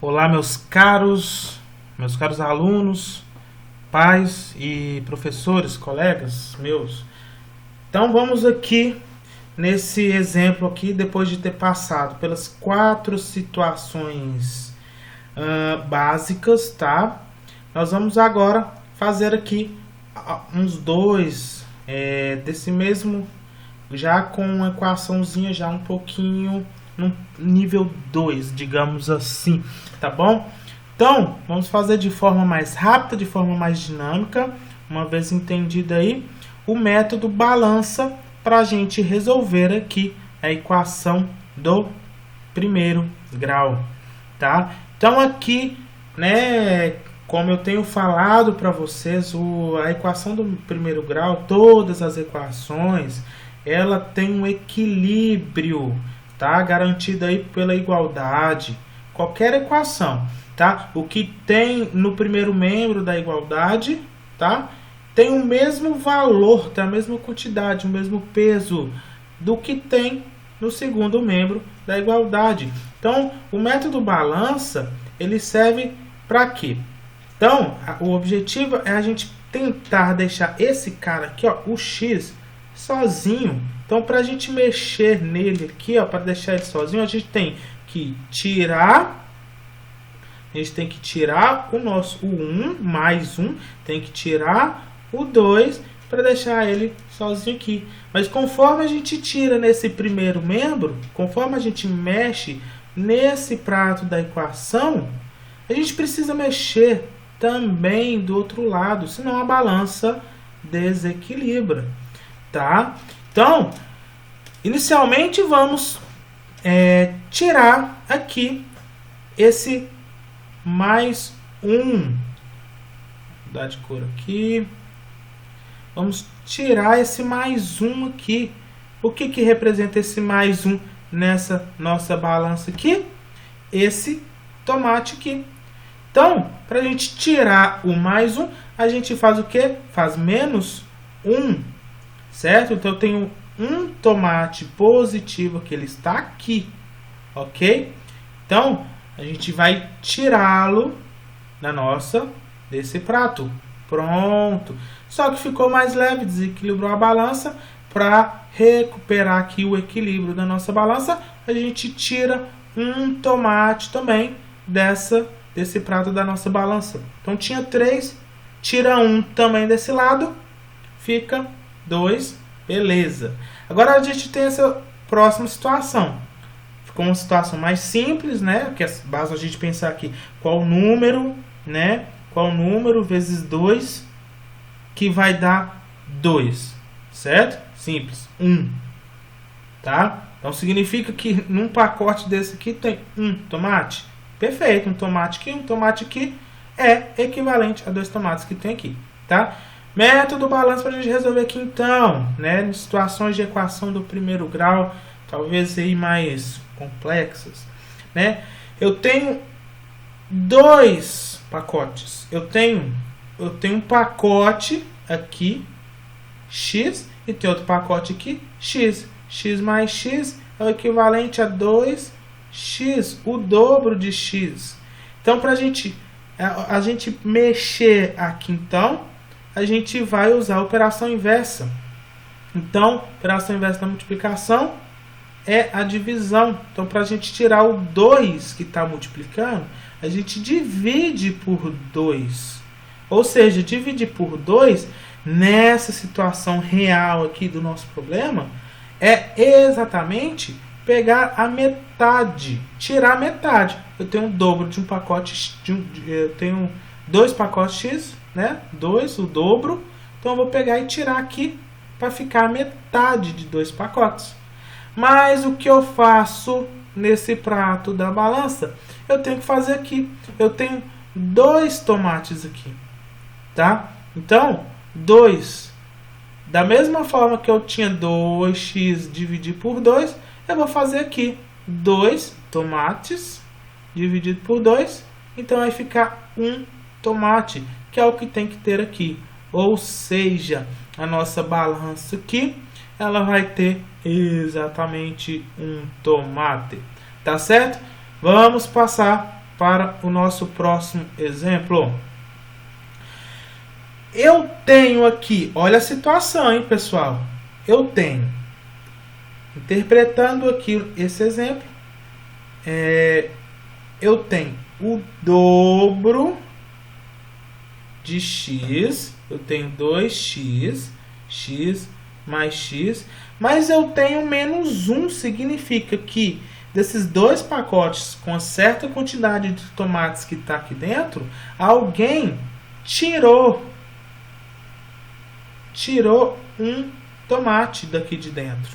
Olá, meus caros alunos, pais e professores, colegas meus. Então vamos aqui nesse exemplo aqui, depois de ter passado pelas 4 situações básicas, tá? Nós vamos agora fazer aqui uns dois desse mesmo, já com uma equaçãozinha já um pouquinho no nível 2, digamos assim, tá bom? Então, vamos fazer de forma mais rápida, de forma mais dinâmica, uma vez entendido aí, o método balança para a gente resolver aqui a equação do primeiro grau, tá? Então aqui, né, como eu tenho falado para vocês, a equação do primeiro grau, todas as equações, ela tem um equilíbrio, tá? Garantido aí pela igualdade. Qualquer equação, tá? O que tem no primeiro membro da igualdade, tá? Tem o mesmo valor, tem a mesma quantidade, o mesmo peso do que tem no segundo membro da igualdade. Então, o método balança, ele serve para quê? Então, o objetivo é a gente tentar deixar esse cara aqui, ó, o x, sozinho. Então, para a gente mexer nele aqui, ó, para deixar ele sozinho, a gente tem que tirar o nosso 1 mais 1, tem que tirar o 2 para deixar ele sozinho aqui. Mas conforme a gente tira nesse primeiro membro, conforme a gente mexe nesse prato da equação, a gente precisa mexer também do outro lado, senão a balança desequilibra, tá? Então, inicialmente vamos tirar aqui esse mais 1. Vou mudar de cor aqui. Vamos tirar esse mais 1 aqui. O que que representa esse mais 1 nessa nossa balança aqui? Esse tomate aqui. Então, para a gente tirar o mais 1, a gente faz o quê? Faz menos 1, certo? Então, eu tenho um tomate positivo, que ele está aqui, ok? Então, a gente vai tirá-lo desse prato. Pronto. Só que ficou mais leve, desequilibrou a balança. Para recuperar aqui o equilíbrio da nossa balança, a gente tira um tomate também desse prato da nossa balança. Então, tinha 3, tira 1 também desse lado, fica 2, beleza. Agora, a gente tem essa próxima situação. Ficou uma situação mais simples, né? Porque basta a gente pensar aqui qual número, né? Qual número vezes 2 que vai dar 2, certo? Simples, 1, tá? Então, significa que num pacote desse aqui tem um tomate. Perfeito, um tomate aqui é equivalente a 2 tomates que tem aqui, tá? Método balanço para a gente resolver aqui então, né? Em situações de equação do primeiro grau, talvez aí mais complexas, né? Eu tenho 2 pacotes. Eu tenho um pacote aqui, x, e tem outro pacote aqui, x. X mais x é o equivalente a 2x, o dobro de x. Então, para a gente mexer aqui, então, a gente vai usar a operação inversa. Então, a operação inversa da multiplicação é a divisão. Então, para a gente tirar o 2 que está multiplicando, a gente divide por 2. Ou seja, dividir por 2, nessa situação real aqui do nosso problema, é exatamente pegar a metade, tirar a metade. Eu tenho o dobro de um pacote, eu tenho 2 pacotes x, né? 2, o dobro. Então, eu vou pegar e tirar aqui para ficar a metade de 2 pacotes. Mas o que eu faço nesse prato da balança? Eu tenho que fazer aqui. Eu tenho 2 tomates aqui, tá? Então, 2. Da mesma forma que eu tinha 2x dividido por 2, eu vou fazer aqui 2 tomates dividido por 2. Então, vai ficar 1 tomate, que é o que tem que ter aqui. Ou seja, a nossa balança aqui, ela vai ter exatamente 1 tomate. Tá certo? Vamos passar para o nosso próximo exemplo. Eu tenho aqui, olha a situação, hein, pessoal? Eu tenho, interpretando aqui esse exemplo, eu tenho o dobro de x, eu tenho 2x, x mais x, mas eu tenho menos 1, significa que desses dois pacotes com a certa quantidade de tomates que está aqui dentro, alguém tirou um tomate daqui de dentro,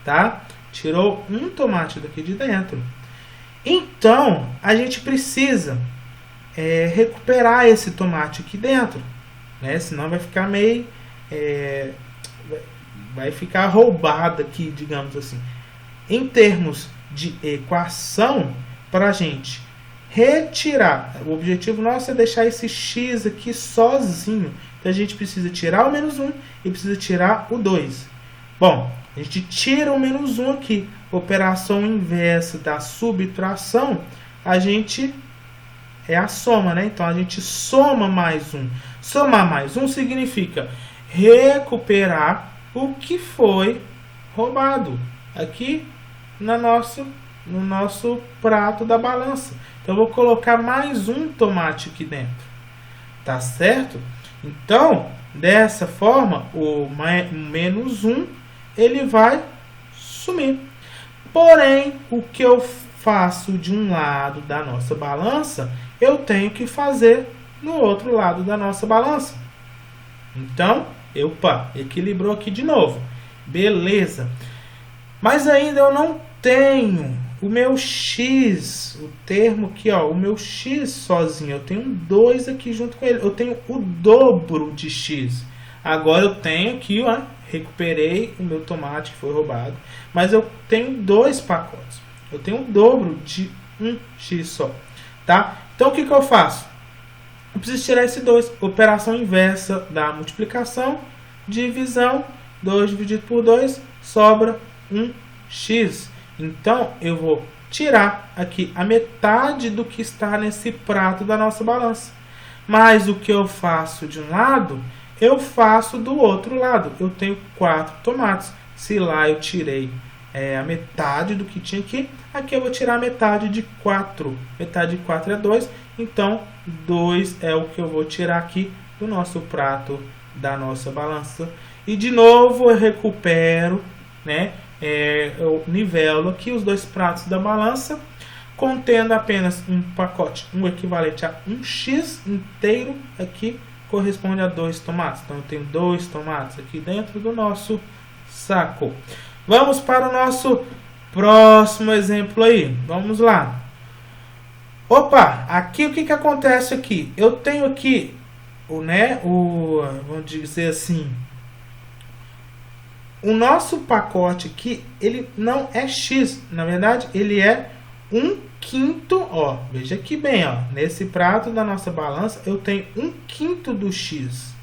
tá? Tirou um tomate daqui de dentro. Então, a gente precisa recuperar esse tomate aqui dentro, né? Senão vai ficar meio... vai ficar roubado aqui, digamos assim. Em termos de equação, para a gente retirar, o objetivo nosso é deixar esse x aqui sozinho. Então, a gente precisa tirar o menos 1 e precisa tirar o 2. Bom, a gente tira o menos 1 aqui. Operação inversa da subtração, a gente é a soma, né? Então, a gente soma mais 1. Somar mais 1 significa recuperar o que foi roubado aqui no nosso prato da balança. Então, eu vou colocar mais um tomate aqui dentro. Tá certo? Então, dessa forma, o menos 1, ele vai sumir. Porém, o que eu faço de um lado da nossa balança, eu tenho que fazer no outro lado da nossa balança. Então, equilibrou aqui de novo. Beleza. Mas ainda eu não tenho o meu x, o termo aqui, ó, o meu x sozinho. Eu tenho um 2 aqui junto com ele. Eu tenho o dobro de x. Agora eu tenho aqui, ó, recuperei o meu tomate que foi roubado. Mas eu tenho 2 pacotes. Eu tenho o dobro de um x só. Tá? Então o que eu faço? Eu preciso tirar esse 2. Operação inversa da multiplicação, divisão. 2 dividido por 2, sobra 1x. Então, eu vou tirar aqui a metade do que está nesse prato da nossa balança. Mas o que eu faço de um lado, eu faço do outro lado. Eu tenho 4 tomates. Se lá eu tirei a metade do que tinha aqui eu vou tirar a metade de 4. Metade de 4 é 2. Então, 2 é o que eu vou tirar aqui do nosso prato da nossa balança. E de novo eu recupero, né? Eu nivelo aqui os dois pratos da balança, contendo apenas um pacote, um equivalente a 1x inteiro, aqui corresponde a 2 tomates. Então eu tenho 2 tomates aqui dentro do nosso saco. Vamos para o nosso próximo exemplo aí. Vamos lá. Opa, aqui o que acontece aqui? Eu tenho aqui vamos dizer assim, o nosso pacote aqui, ele não é x, na verdade, ele é 1/5, ó, veja aqui bem, ó, nesse prato da nossa balança, eu tenho 1/5 do x,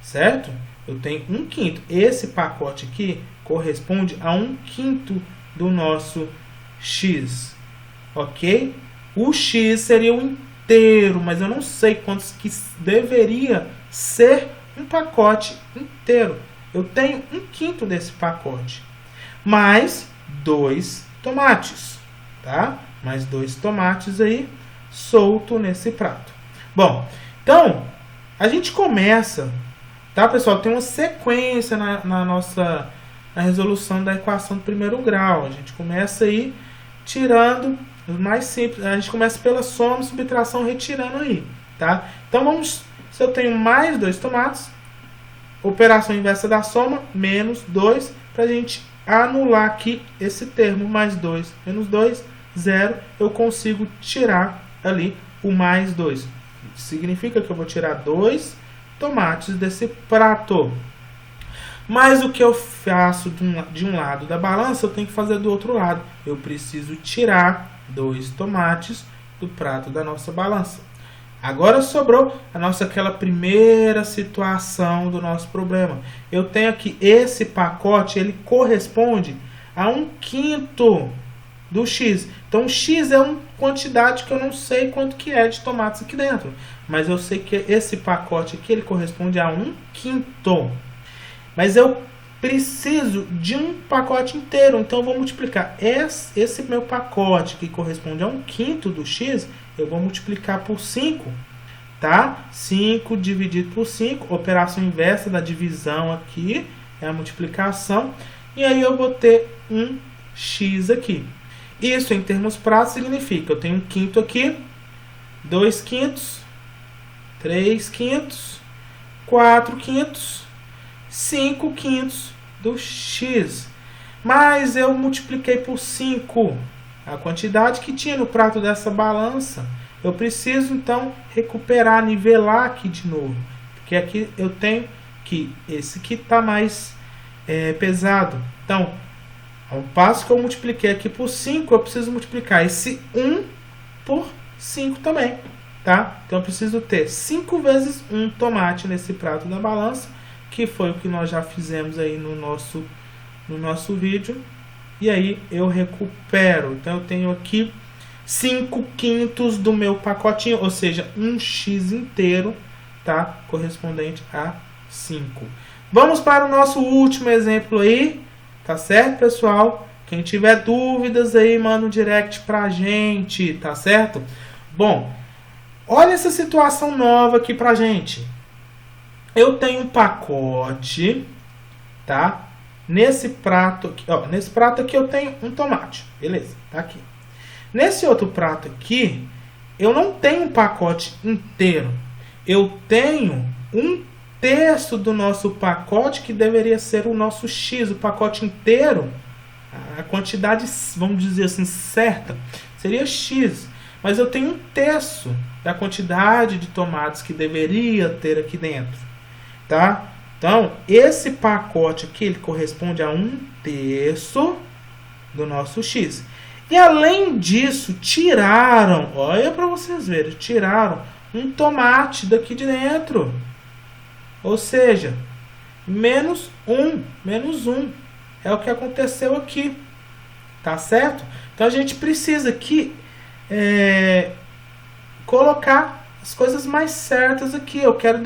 certo? Eu tenho 1/5, esse pacote aqui corresponde a 1/5 do nosso x, ok? O x seria o inteiro, mas eu não sei quantos que deveria ser um pacote inteiro. Eu tenho 1/5 desse pacote, mais 2 tomates, tá? Mais 2 tomates aí, solto nesse prato. Bom, então, a gente começa, tá, pessoal? Tem uma sequência na resolução da equação do primeiro grau. A gente começa aí tirando os mais simples. A gente começa pela soma, subtração, retirando aí, tá? Então, se eu tenho mais 2 tomates, operação inversa da soma, menos 2, para a gente anular aqui esse termo, mais 2, menos 2, 0, eu consigo tirar ali o mais 2. Significa que eu vou tirar 2 tomates desse prato. Mas o que eu faço de um lado da balança, eu tenho que fazer do outro lado. Eu preciso tirar 2 tomates do prato da nossa balança. Agora sobrou aquela primeira situação do nosso problema. Eu tenho aqui esse pacote, ele corresponde a 1/5 do X. Então, X é uma quantidade que eu não sei quanto que é de tomates aqui dentro. Mas eu sei que esse pacote aqui, ele corresponde a 1/5. Mas eu preciso de um pacote inteiro. Então, eu vou multiplicar esse meu pacote, que corresponde a 1/5 do X, eu vou multiplicar por 5. Tá? 5 dividido por 5. Operação inversa da divisão aqui é a multiplicação. E aí eu vou ter um X aqui. Isso, em termos práticos, significa eu tenho 1/5 aqui, 2/5, 3/5, 4/5, 5/5 do X. Mas eu multipliquei por 5 a quantidade que tinha no prato dessa balança. Eu preciso, então, recuperar, nivelar aqui de novo. Porque aqui eu tenho que esse aqui está mais pesado. Então, ao passo que eu multipliquei aqui por 5, eu preciso multiplicar esse 1 por 5 também. Tá? Então, eu preciso ter 5 vezes 1 tomate nesse prato da balança, que foi o que nós já fizemos aí no nosso vídeo. E aí, eu recupero. Então, eu tenho aqui 5/5 do meu pacotinho, ou seja, um X inteiro, tá? Correspondente a 5. Vamos para o nosso último exemplo aí, tá certo, pessoal? Quem tiver dúvidas aí, manda um direct pra gente, tá certo? Bom, olha essa situação nova aqui pra gente. Eu tenho um pacote, tá? Nesse prato aqui eu tenho um tomate, beleza, tá aqui. Nesse outro prato aqui, eu não tenho um pacote inteiro. Eu tenho 1/3 do nosso pacote, que deveria ser o nosso X. O pacote inteiro, a quantidade, vamos dizer assim, certa, seria X. Mas eu tenho 1/3 da quantidade de tomates que deveria ter aqui dentro. Tá? Então, esse pacote aqui, ele corresponde a 1/3 do nosso X. E além disso, tiraram, olha para vocês verem, tiraram um tomate daqui de dentro. Ou seja, menos 1. É o que aconteceu aqui. Tá certo? Então a gente precisa aqui colocar as coisas mais certas aqui. Eu quero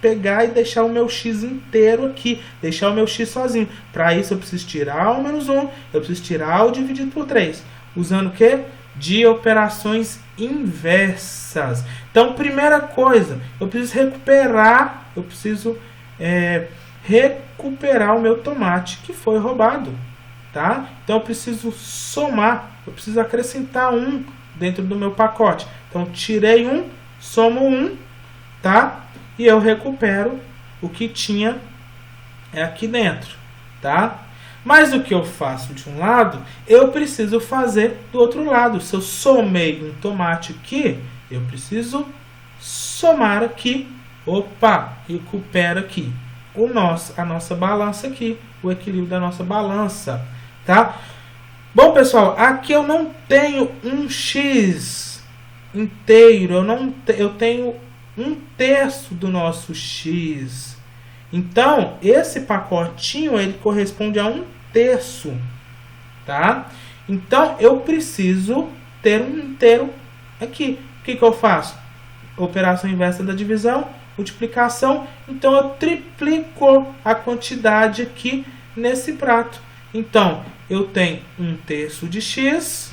pegar e deixar o meu X inteiro aqui, deixar o meu X sozinho. Para isso eu preciso tirar o menos 1, eu preciso tirar o dividido por 3. Usando o quê? De operações inversas. Então, primeira coisa, eu preciso recuperar o meu tomate que foi roubado. Tá? Então, eu preciso somar, eu preciso acrescentar 1 dentro do meu pacote. Então, tirei 1, somo 1, tá? E eu recupero o que tinha aqui dentro, tá? Mas o que eu faço de um lado, eu preciso fazer do outro lado. Se eu somei um tomate aqui, eu preciso somar aqui. Opa, recupera aqui a nossa balança aqui, o equilíbrio da nossa balança, tá? Bom, pessoal, aqui eu não tenho um X inteiro, eu tenho 1/3 do nosso X. Então, esse pacotinho, ele corresponde a 1/3, tá? Então, eu preciso ter um inteiro aqui. O que eu faço? Operação inversa da divisão, multiplicação. Então, eu triplico a quantidade aqui nesse prato. Então, eu tenho 1/3 de X,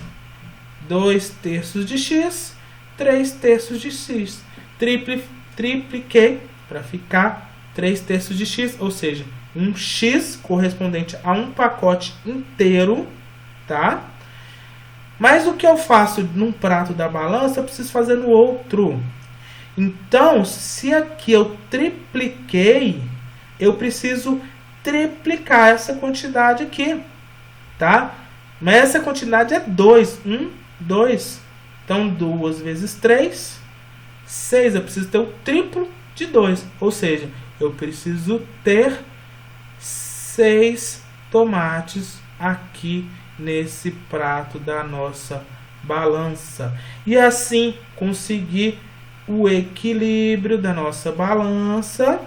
2/3 de X, 3/3 de X. Tripliquei para ficar 3/3 de X, ou seja, um X correspondente a um pacote inteiro, tá? Mas o que eu faço num prato da balança, eu preciso fazer no outro. Então, se aqui eu tripliquei, eu preciso triplicar essa quantidade aqui, tá? Mas essa quantidade é 2, 2. Então, 2 vezes 3... 6, eu preciso ter o triplo de 2, ou seja, eu preciso ter 6 tomates aqui nesse prato da nossa balança. E assim conseguir o equilíbrio da nossa balança,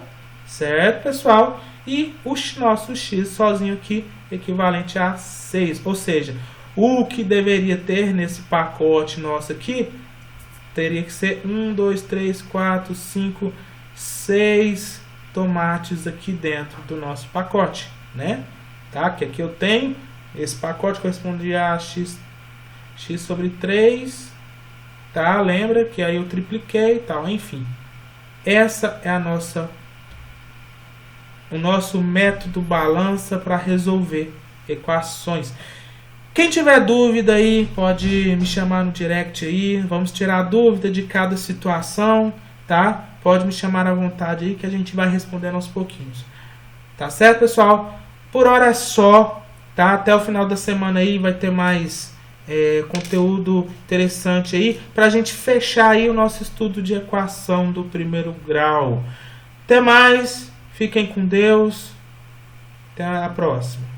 certo, pessoal? E o nosso X sozinho aqui equivalente a 6, ou seja, O que deveria ter nesse pacote nosso aqui, teria que ser 1, 2, 3, 4, 5, 6 tomates aqui dentro do nosso pacote, né? Tá? Que aqui eu tenho, esse pacote corresponde a x sobre 3, tá? Lembra que aí eu tripliquei e tal, enfim. Essa é o nosso método balança para resolver equações. Quem tiver dúvida aí, pode me chamar no direct aí. Vamos tirar a dúvida de cada situação, tá? Pode me chamar à vontade aí que a gente vai respondendo aos pouquinhos. Tá certo, pessoal? Por hora é só, tá? Até o final da semana aí vai ter mais conteúdo interessante aí pra gente fechar aí o nosso estudo de equação do primeiro grau. Até mais, fiquem com Deus. Até a próxima.